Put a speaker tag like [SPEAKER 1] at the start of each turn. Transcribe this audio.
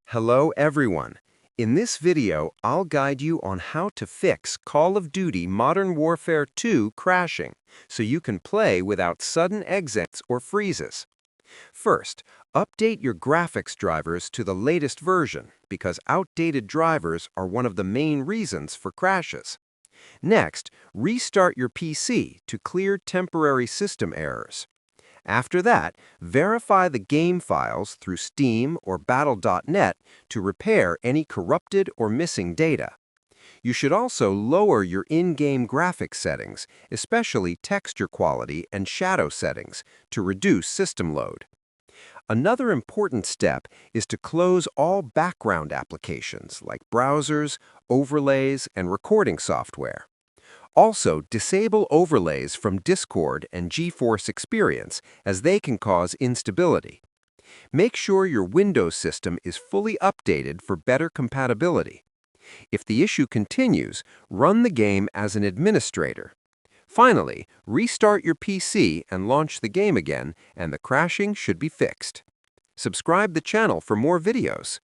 [SPEAKER 1] Hello everyone. In this video, I'll guide you on how to fix Call of Duty Modern Warfare 2 crashing so you can play without sudden exits or freezes. First, update your graphics drivers to the latest version because outdated drivers are one of the main reasons for crashes. Next, restart your PC to clear temporary system errors. After that, verify the game files through Steam or Battle.net to repair any corrupted or missing data. You should also lower your in-game graphics settings, especially texture quality and shadow settings, to reduce system load. Another important step is to close all background applications like browsers, overlays, and recording software. Also, disable overlays from Discord and GeForce Experience as they can cause instability. Make sure your Windows system is fully updated for better compatibility. If the issue continues, run the game as an administrator. Finally, restart your PC and launch the game again, and the crashing should be fixed. Subscribe the channel for more videos.